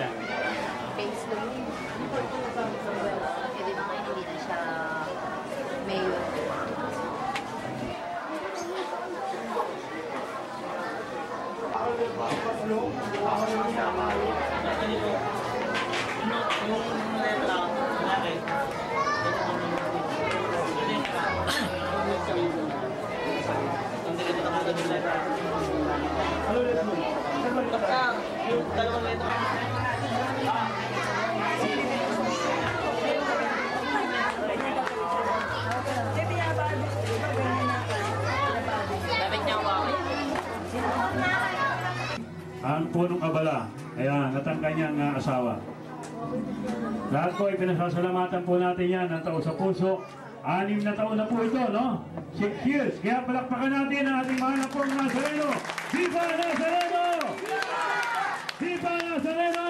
nila? Facebook. Eh, di ba ngayon hindi na siya mayor? Ang punong abala, ayan, at ang kanyang asawa. Lahat po, ipinasasalamatan po natin yan ng tao sa puso. 6 na taon na po ito, no? 6 years. Kaya palakpakan natin ang ating mahal na pong Nazareno. Viva Nazareno! Viva Nazareno!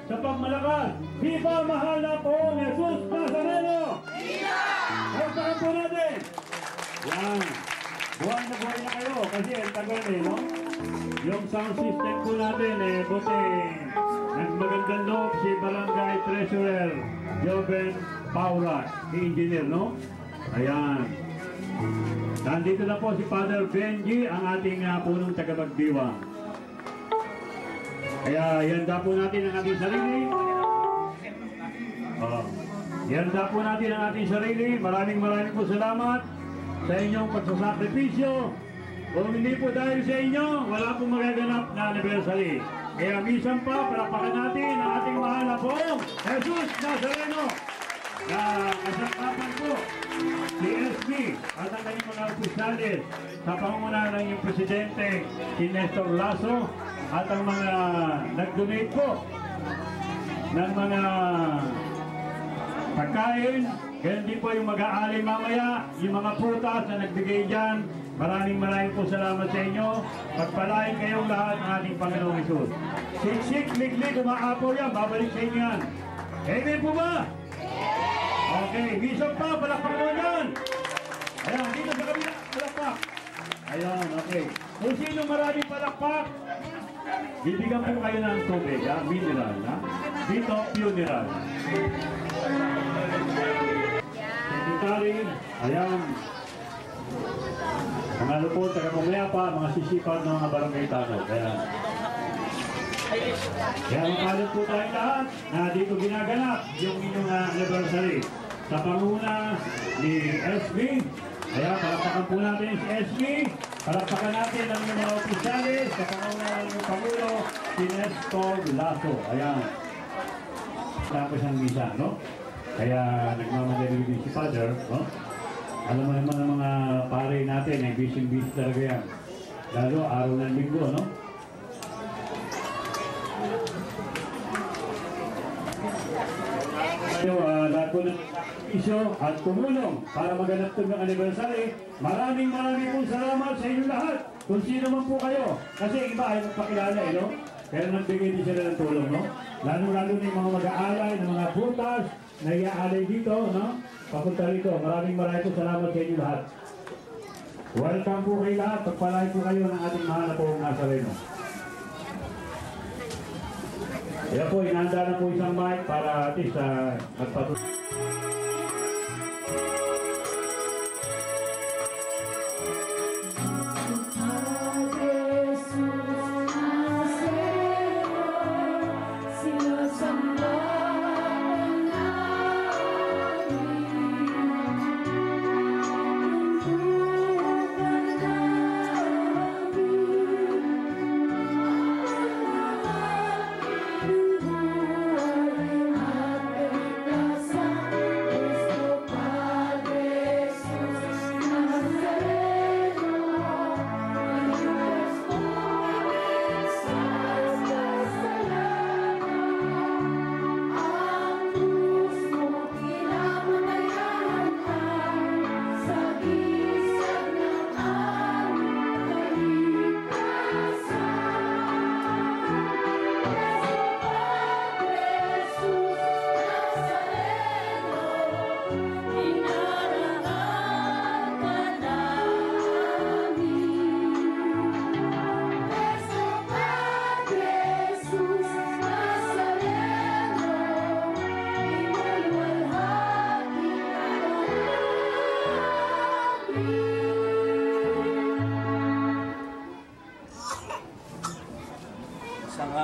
Sa pagmalakas, Viva mahal na pong Jesus Nazareno! Palakpakan po natin! Yan. Buhay na kayo kasi ang tagal no? Yung sound system po natin buti nagmagandang loob si Barangay Treasurer Joven Paula, engineer, no? Ayan. Nandito na po si Father Benji, ang ating punong tagapagdiwang. Kaya ihanda po natin ang ating sarili. Ihanda po natin ang ating sarili. Maraming po salamat sa inyong pagsasakripisyo. Kung hindi po dahil sa inyo, wala pong magaganap na anniversary. Kaya minsan pa, palakpakan natin ang ating mahal na pong Jesus Nazareno na kasangkapan po si SB at ang kanyang mga opisyalis sa pangunguna ng inyong presidente si Nestor Lasso at ang mga nag-donate po ng mga pagkain. Ganyan din po yung mag-aali mamaya, yung mga prutas na nagbigay dyan. Maraming po salamat sa inyo. Pagpalain kayong lahat ng ating Panginoong Hesus. Siksik, liglig, umaapo yan. Babalik sa inyo yan. Amen po ba? Okay, wisog pa, palakpak mo yan. Ayan, dito sa kabila, palakpak. Ayan, okay. Kung sino maraming palakpak, bibigyan po kayo ng tubig, ha? Mineral, ha? Dito, funeral. Secretary, ayan. Mga lupon, taga-pangmayapa, mga sisipag ng mga barangay tanong. Ayan. Kaya makalit po tayo lahat na dito ginaganap yung inyong anniversary. Sa panguna ni SB, ayan, palakpakan po natin si SB. Palakpakan natin ang mga opisyalis sa panguna ng Pangulo, si Nestor Lasso. Ayan. Tapos ang misa, no? Kaya nagmamadali din si Father, no? Alam mo naman ang mga pare natin, ay busy-busy talaga yan. Lalo, araw ng linggo, no? Lahat po ng isyo at tumulong para maganap ito ng anniversary. Maraming pong salamat sa inyo lahat. Kung sino man po kayo. Kasi iba ay magpakilala, no? Pero nagbigay din sila ng tulong, no? Lalo-lalo na yung mga mag-aalay, ng mga butas, na iaalay dito, no? Papunta rito. Maraming po salamat sa inyo lahat. Welcome po kayo lahat. Pagpalay po kayo ng ating mahal na pong Nazareno. Kaya po, inanda na po isang mic para at least magpatuloy.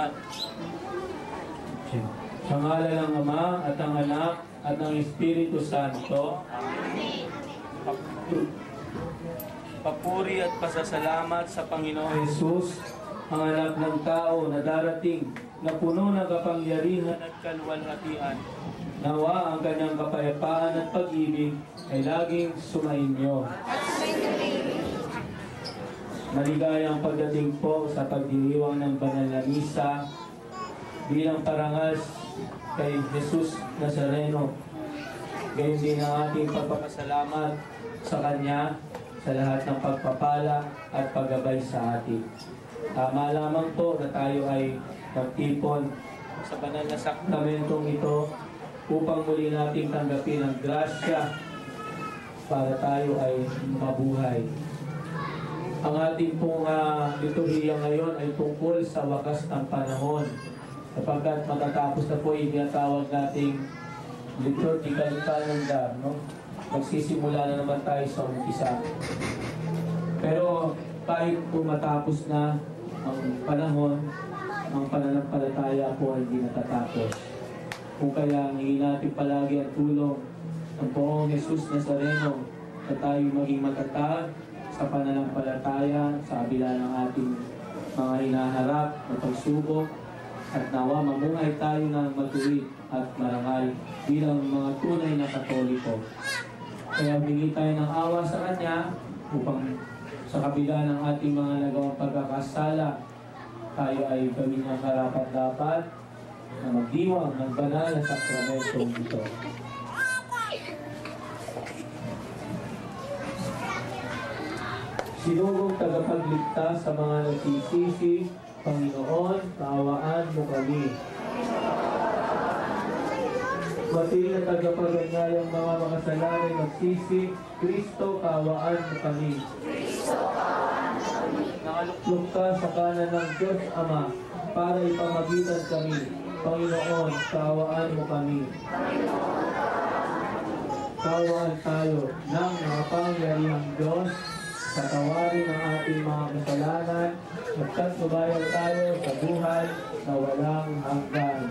anak. Sa ngalan ng Ama at ng Anak at ng Espiritu Santo. Papuri at pasasalamat sa Panginoong Jesus, ang anak ng tao na darating na puno ng kapangyarihan at kaluwalhatian. Nawa ang kanyang kapayapaan at pag-ibig ay laging sumainyo. Maligayang pagdating po sa pagdiriwang ng banal na misa bilang parangal kay Jesus Nazareno. Gayon din ang ating pagpapasalamat sa Kanya sa lahat ng pagpapala at paggabay sa atin. Tama lamang po na tayo ay magtipon sa banal na sakramentong ito upang muli nating tanggapin ang grasya para tayo ay mabuhay. Ang ating pong liturhiya ngayon ay tungkol sa wakas ng panahon, sapagkat matatapos na po yung tinatawag nating liturgical calendar, no? Magsisimula na naman tayo sa umpisa. Pero kahit po matapos na ang panahon, ang pananampalataya po ay hindi natatapos. Kung kaya hingin natin palagi ang tulong ng Poong Jesus Nazareno na tayo maging matatag sa pananampalataya sa kabila ng ating mga hinaharap na pagsubok, at nawa mamuhay tayo ng matuwid at marangal bilang mga tunay na Katoliko. Kaya humingi tayo ng awa sa Kanya upang sa kabila ng ating mga nagawang pagkakasala, tayo ay gawin ang karapat-dapat na magdiwang ng banal na sakramentong ito. Sinugong tagapagligtas sa mga nagsisisi, Panginoon, kaawaan mo kami. Matil na tagapaganyayang mga makasalanan nagsisi, Kristo, kaawaan mo kami. Nakaluklok ka sa kanan ng Diyos Ama para ipamagitan kami. Panginoon, kaawaan mo kami. Kaawaan tayo ng nakapangyarihang Diyos, patawarin ang ating mga kasalanan, at magsubayan tayo sa buhay na walang hanggan.